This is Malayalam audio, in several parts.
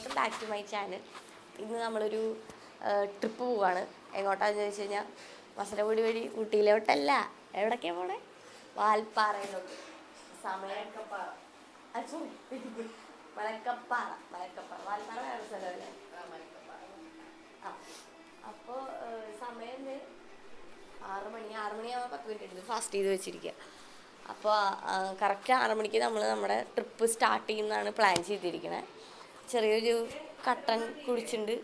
Welcome back to my channel. ഇന്ന് നമ്മളൊരു ട്രിപ്പ് പോവാണ്. എങ്ങോട്ടാണെന്ന് ചോദിച്ചു കഴിഞ്ഞാൽ മസനഗുഡി വഴി ഊട്ടിയിലോട്ടല്ല, എവിടേക്കാണ് പോണേ? വാൽപ്പാറയിലോട്ട്. സമയക്കപ്പാറ, മലക്കപ്പാറ. വാൽപ്പാറ വേറെ സ്ഥലമല്ലേ? ആ, അപ്പോൾ സമയം 6 മണിയാകുമ്പോൾ 10 മിനിറ്റ് എടുത്ത് ഫാസ്റ്റ് ചെയ്ത് വെച്ചിരിക്കുക. അപ്പോൾ കറക്റ്റ് 6 മണിക്ക് നമ്മൾ നമ്മുടെ ട്രിപ്പ് സ്റ്റാർട്ട് ചെയ്യുന്നതാണ് പ്ലാൻ ചെയ്തിരിക്കുന്നത്. ചെറിയൊരു കട്ടൻ കുടിച്ചിട്ടുണ്ട്,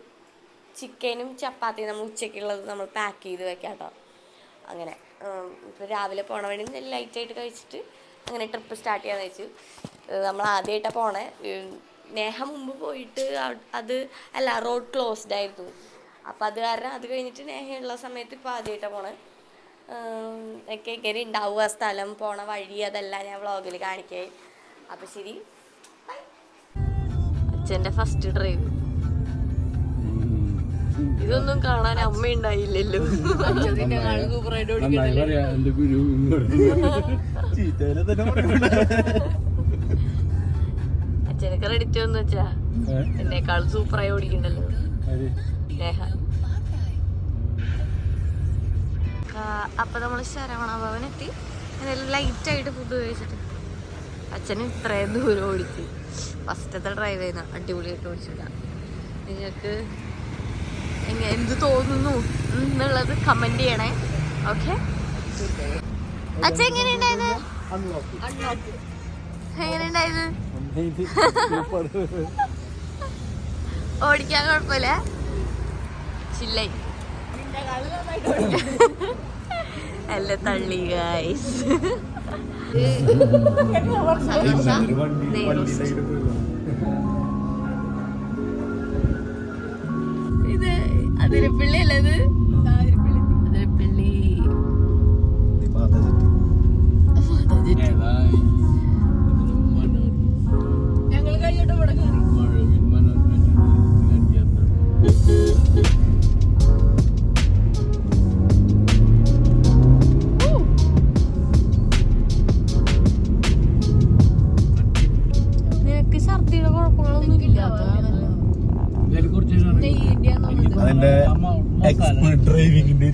ചിക്കനും ചപ്പാത്തിയും നമ്മൾ ഉച്ചയ്ക്കുള്ളത് നമ്മൾ പാക്ക് ചെയ്ത് വെക്കാം കേട്ടോ. അങ്ങനെ ഇപ്പോൾ രാവിലെ പോണ വഴി ലൈറ്റായിട്ട് കഴിച്ചിട്ട് അങ്ങനെ ട്രിപ്പ് സ്റ്റാർട്ട് ചെയ്യാമെന്ന് വെച്ചു. നമ്മൾ ആദ്യമായിട്ടാണ് പോണേ. നേഹ മുമ്പ് പോയിട്ട് റോഡ് ക്ലോസ്ഡ് ആയിരുന്നു. അപ്പോൾ അത് കാരണം അത് കഴിഞ്ഞിട്ട് നേഹയുള്ള സമയത്ത് ഇപ്പോൾ ആദ്യമായിട്ടാണ് പോണേ. ഒക്കെ ഇങ്ങനെ ഉണ്ടാവുക, സ്ഥലം പോണ വഴി അതെല്ലാം ഞാൻ വ്ളോഗിൽ കാണിക്കേ. അപ്പം ശരി, അച്ഛൻ്റെ ഫസ്റ്റ് ഡ്രൈവ്. ഇതൊന്നും കാണാൻ അമ്മ ഉണ്ടായില്ലല്ലോ. അച്ഛന് ക്രെഡിറ്റ് എന്ന് വെച്ചാ എന്നെക്കാൾ സൂപ്പറായി ഓടിക്കണ്ടല്ലോ നേഹ. അപ്പം നമ്മൾ ശരവണ ഭവനെത്തി. ലൈറ്റായിട്ട് ഫുഡ് കഴിച്ചിട്ട് അച്ഛന് ഇത്രയും ദൂരം ഓടിച്ച് ഫസ്റ്റത്തെ ഡ്രൈവ് ചെയ്യുന്ന അടിപൊളിയായിട്ട് ഓടിച്ചില്ല. നിങ്ങൾക്ക് എന്ത് തോന്നുന്നു എന്നുള്ളത് കമന്റ് ചെയ്യണേ. ഓക്കെ, അച്ഛൻ എങ്ങനെയുണ്ടായത്? എങ്ങനെയുണ്ടായത്? ഓടിക്കാൻ കുഴപ്പമില്ല, ചില്ലായി അല്ല തള്ളി ഗൈസ്. ഇത് അതിരപ്പള്ളി അല്ലത്? അതിരപ്പള്ളി ഞങ്ങൾ കഴിഞ്ഞിട്ട് ഇവിടെ കയറി. ഡ്രൈവിംഗിന്റെ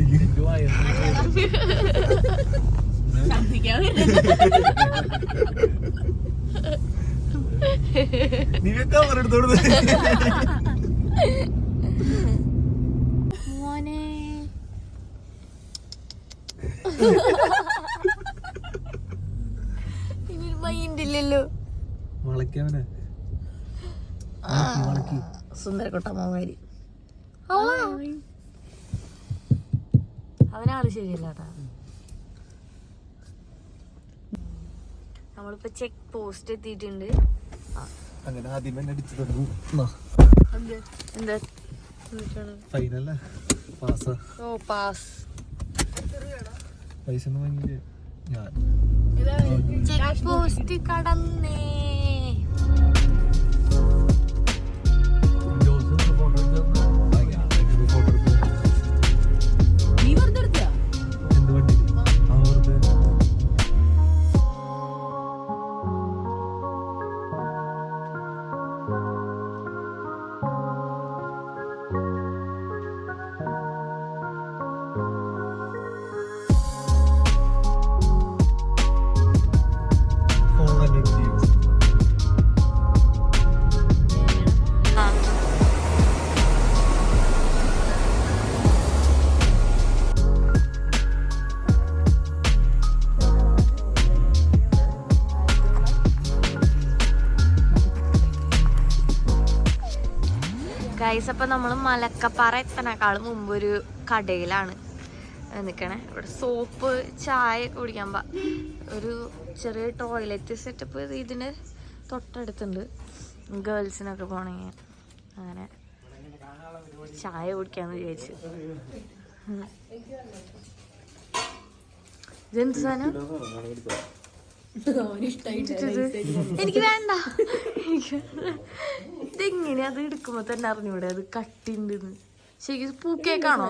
മോനെ ഇവര് മൈൻഡില്ലല്ലോ. സുന്ദരക്കൊട്ടമാരി അവനാള് ശരിയല്ല കേട്ടാ. നമ്മളിപ്പോ ചെക്ക് പോസ്റ്റ് എത്തിയിട്ടുണ്ട്. അങ്ങനെ ആദ്യം തന്നെ അടിച്ചു തുടങ്ങും. എന്താ ഫൈനല്ല പാസ്. ഓ പാസ്. പൈസ ഒന്നും വാങ്ങിയില്ലേ? ഞാൻ ചെക്ക് പോസ്റ്റ് കടന്നേ. ഗൈസ്, അപ്പം നമ്മൾ മലക്കപ്പാറ എത്തനേക്കാളും മുമ്പ് ഒരു കടയിലാണ് നിൽക്കണേ. ഇവിടെ സോപ്പ്, ചായ കുടിക്കാൻ ഒരു ചെറിയ ടോയ്ലറ്റ് സെറ്റപ്പ് ഇതിന് തൊട്ടടുത്തുണ്ട്. ഗേൾസിനൊക്കെ പോണെങ്കിൽ അങ്ങനെ ചായ കുടിക്കാന്ന് വിചാരിച്ചു. ഇതെന്ത് സാധനം? എനിക്ക് വേണ്ട. ഇതെങ്ങനെ അത് എടുക്കുമ്പോ തന്നെ അറിഞ്ഞൂടെ അത് കട്ടിണ്ടെന്ന്? ശരിക്കും പൂക്കേക്കാണോ?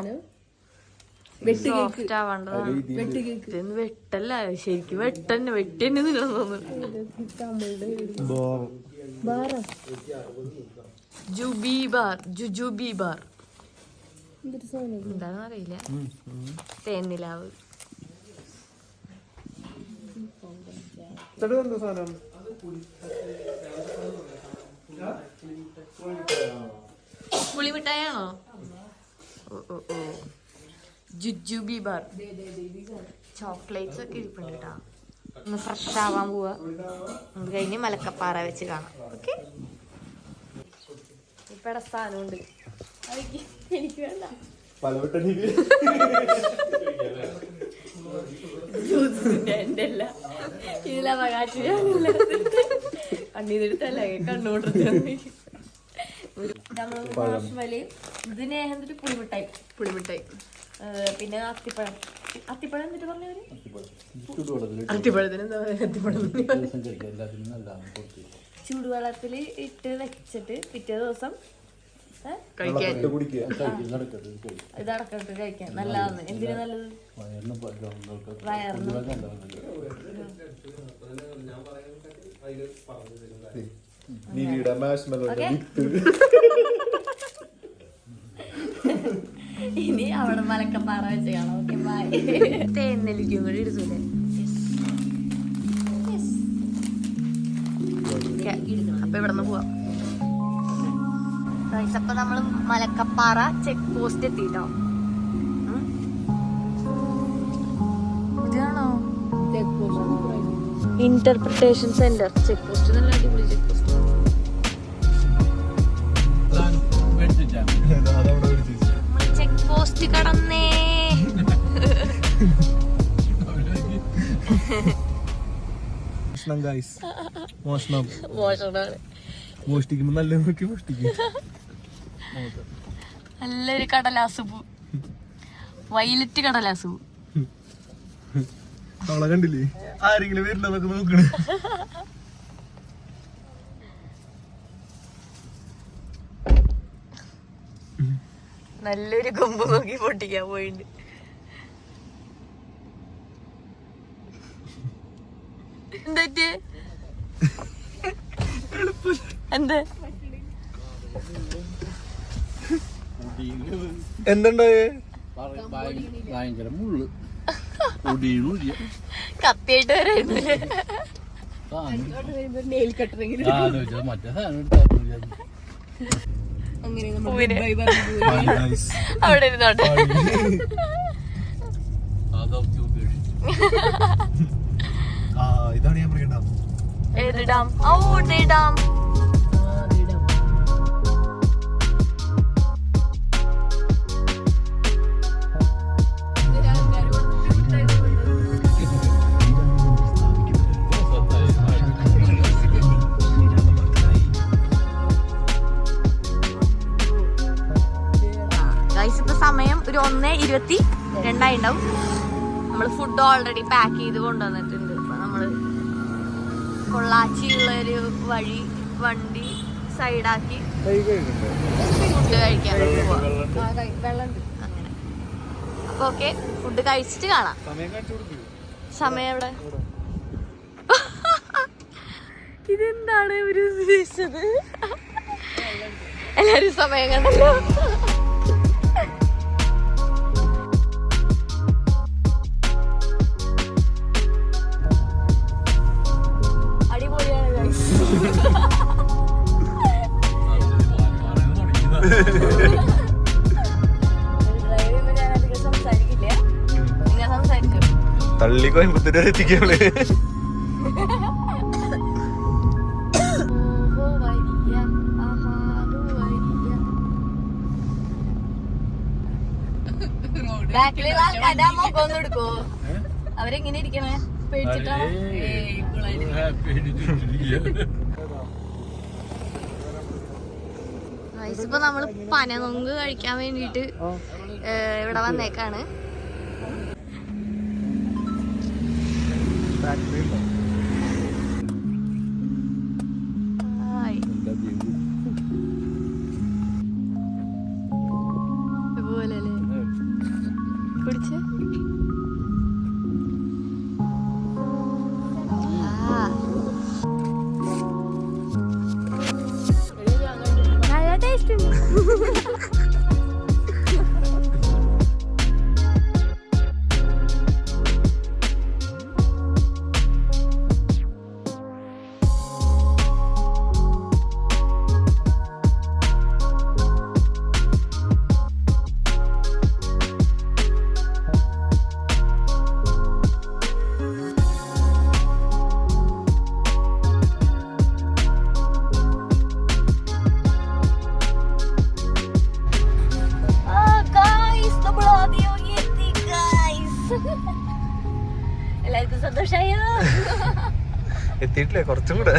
സോഫ്റ്റ് ആവേണ്ടതാണ്. ഇതൊന്നും വെട്ടല്ല, ശരിക്കും വെട്ടി തന്നെ നിങ്ങളെന്ന് തോന്നുന്നു. ജുബി ബാർ, ജുജുബി ബാർ എന്താണെന്ന് അറിയില്ല. തേന്നിലാവ്. പുളിമിഠായാണോ? ഓ ജുജുബി ബാർ. ചോക്ലേറ്റ്സ് ഒക്കെ ഇരിപ്പുണ്ട് കേട്ടോ. ഒന്ന് ഫ്രഷ് ആവാൻ പോവാ. അത് കഴിഞ്ഞ് മലക്കപ്പാറ വെച്ച് കാണാം. ഓക്കെ, ഇപ്പടെ സ്ഥാനമുണ്ട്. എനിക്ക് വേണ്ട. എന്റെ അല്ല, ഇതിലവകാശ കണ്ണീതെടുത്തല്ല കണ്ണോട്ടത്. ഇതിനെ എന്തൊരു പുളിമിഠായി. പിന്നെ അത്തിപ്പഴം. അത്തിപ്പഴം എന്നിട്ട് പറഞ്ഞവര് അത്തിപ്പഴത്തിന് എന്താ പറയുക? അത്തിപ്പഴം ചൂടുവെള്ളത്തിൽ ഇട്ട് വെച്ചിട്ട് പിറ്റേ ദിവസം കഴിക്കാൻ. ഇത് അടക്കട്ട് കഴിക്കാൻ നല്ലതാണ്. എന്തിനാ നല്ലത്? വയറിന്. ഇനി അവിടെ മലക്കപ്പാറ വെച്ച് കാണാം. Okay, by. തേന്നെല്ലിക്കും കൂടി എടുത്തൂലേ? അപ്പൊ ഇവിടെ നിന്ന് പോവാം. അപ്പൊ നമ്മള് മലക്കപ്പാറ ചെക്ക് പോസ്റ്റ് എത്തിട്ടോ. ഇതാണോ ഇന്റർപ്രിട്ടേഷൻ സെന്റർ? ചെക്ക് പോസ്റ്റ് നല്ല അടിപൊളി ചെക്ക് പോസ്റ്റ്. ചെക്ക് പോസ്റ്റ് കടന്നേ. മോഷ്ടിക്കുമ്പോ നല്ല നോക്കി മോഷ്ടിക്കും. നല്ലൊരു കടലാസുപൂ, വയലറ്റ് കടലാസുപൂ. അവളെ കണ്ടില്ലേ? ആരെങ്കിലും വരില്ലെന്നൊക്കെ നോക്കണേ. നല്ലൊരു കൊമ്പ് നോക്കി പൊട്ടിക്കാൻ പോയിണ്ട്. എന്താ എന്ത് എന്തുണ്ടായേ? ഭയങ്കര മുള്ളു കത്തിയായിട്ട് വരായിരുന്നില്ലേ? മറ്റേ സാധനം അവിടെ ഇരുന്നോട്ടെ. ഇതാണ് ഞാൻ പറയണ്ട. ഏത് ഡാം? ഓ, ഡാം. ഇപ്പൊ സമയം ഒരു 1:22 ഉണ്ടാവും. നമ്മള് ഫുഡ് ഓൾറെഡി പാക്ക് ചെയ്ത് കൊണ്ടുവന്നിട്ടുണ്ട്. അപ്പൊ നമ്മള് പൊള്ളാച്ചിയുള്ളൊരു വണ്ടി സൈഡാക്കി ഫുഡ് കഴിക്കാൻ വെള്ളം അങ്ങനെ. അപ്പൊ ഓക്കെ, ഫുഡ് കഴിച്ചിട്ട് കാണാം. സമയം എവിടെ? ഇതെന്താണ് ഇവര് ഉദ്ദേശിച്ചത്? എല്ലാരും സമയം കണ്ടല്ലോ. തള്ളി കോയമ്പത്തൂർ വരെ എത്തിക്കാള്. എടുക്കോ? അവരെങ്ങനെ ഇരിക്കണേ? പേടിച്ചിട്ടാണോ? ഇപ്പൊ നമ്മള് പനനൊങ്ക് കഴിക്കാൻ വേണ്ടിട്ട് ഇവിടെ വന്നേക്കാണ്. ഇതുപോലല്ലേ കുടിച്ച്. സന്തോഷായോ? എത്തിയിട്ടില്ലേ? കുറച്ചും കൂടെ.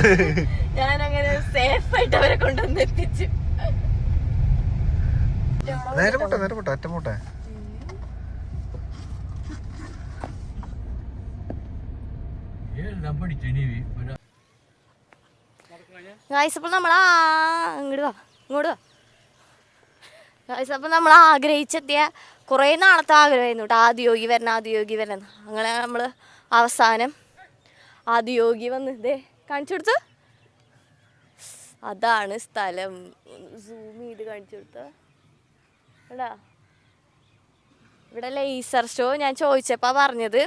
ഞാനങ്ങനെ സേഫ് ആയിട്ട് അവരെ കൊണ്ടുവന്ന് എത്തിച്ചു. നേരെ പോട്ടെ അറ്റം പോട്ടെ. ഗായ്സ് അപ്പോൾ നമ്മൾ ഇങ്ങോട്ട് വാ. ഗായ്സ് അപ്പോൾ നമ്മൾ ആഗ്രഹിച്ചെത്തിയ കുറേ നാളത്തെ ആഗ്രഹമായിരുന്നു കേട്ടോ, ആദിയോഗി വരണം. അങ്ങനെ നമ്മൾ അവസാനം ആദിയോഗി വന്ന് ഇതേ കാണിച്ചു കൊടുത്തു. അതാണ് സ്ഥലം. സൂം ചെയ്ത് കാണിച്ചു കൊടുത്ത എടാ. ഇവിടെ ലേസർ ഷോ ഞാൻ ചോദിച്ചപ്പോൾ പറഞ്ഞത്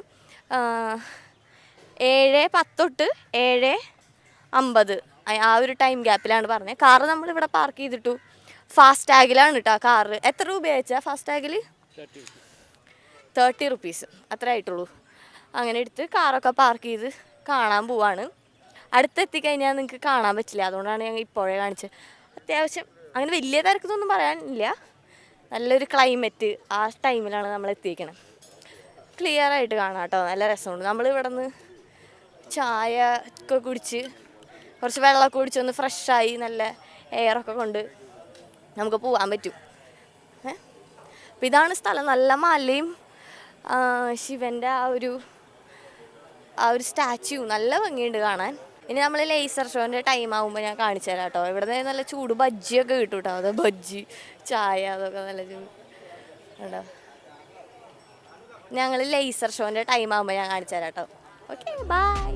7:10 തൊട്ട് 7:50 ആ ഒരു ടൈം ഗ്യാപ്പിലാണ് പറഞ്ഞത്. കാറ് നമ്മളിവിടെ പാർക്ക് ചെയ്തിട്ടു. ഫാസ്റ്റ് ടാഗിലാണ് കേട്ടോ കാറ്. എത്ര രൂപ അയച്ചാൽ ഫാസ്റ്റ് ടാഗിൽ? 30 റുപ്പീസ് അത്ര ആയിട്ടുള്ളൂ. അങ്ങനെ എടുത്ത് കാറൊക്കെ പാർക്ക് ചെയ്ത് കാണാൻ പോവാണ്. അടുത്തെത്തിക്കഴിഞ്ഞാൽ നിങ്ങൾക്ക് കാണാൻ പറ്റില്ല, അതുകൊണ്ടാണ് ഞങ്ങൾ ഇപ്പോഴേ കാണിച്ചത്. അത്യാവശ്യം അങ്ങനെ വലിയ തിരക്കൊന്നും പറയാനില്ല, നല്ലൊരു ക്ലൈമറ്റ് ആ ടൈമിലാണ് നമ്മൾ എത്തിയിരിക്കണം. ക്ലിയർ ആയിട്ട് കാണാം കേട്ടോ, നല്ല രസമുണ്ട്. നമ്മളിവിടെ നിന്ന് ചായ ഒക്കെ കുടിച്ച് കുറച്ച് വെള്ളമൊക്കെ കുടിച്ച് ഒന്ന് ഫ്രഷായി നല്ല എയറൊക്കെ കൊണ്ട് നമുക്ക് പോകാൻ പറ്റും. അപ്പോൾ ഇതാണ് സ്ഥലം. നല്ല മലയും ശിവൻ്റെ ആ ഒരു സ്റ്റാച്യു നല്ല ഭംഗിയുണ്ട് കാണാൻ. ഇനി നമ്മൾ ലേസർ ഷോൻ്റെ ടൈം ആകുമ്പോൾ ഞാൻ കാണിച്ചു തരാം കേട്ടോ. ഇവിടെ നിന്ന് നല്ല ചൂട് ബജ്ജിയൊക്കെ കിട്ടും കേട്ടോ. അത് ബജ്ജി ചായ അതൊക്കെ നല്ല ചൂട് കേട്ടോ. ഞങ്ങൾ ലേസർ ഷോൻ്റെ ടൈം ആകുമ്പോൾ ഞാൻ കാണിച്ചു തരാം കേട്ടോ. Okay bye.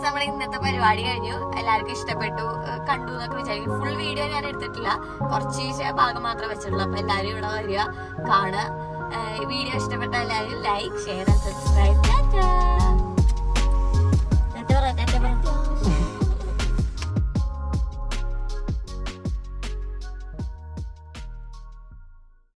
നമ്മുടെ ഇന്നത്തെ പരിപാടി കഴിഞ്ഞു. എല്ലാവർക്കും ഇഷ്ടപ്പെട്ടു, കണ്ടു എന്നൊക്കെ വിചാരിക്കും. ഫുൾ വീഡിയോ ഞാൻ എടുത്തിട്ടില്ല, കുറച്ച് ഭാഗം മാത്രമേ വെച്ചിട്ടുള്ളൂ. അപ്പോൾ എല്ലാവരും ഇവിടെ വരിക, കാണുക. വീഡിയോ ഇഷ്ടപ്പെട്ട എല്ലാവരും ലൈക്ക്, ഷെയർ ആൻഡ് സബ്സ്ക്രൈബ്.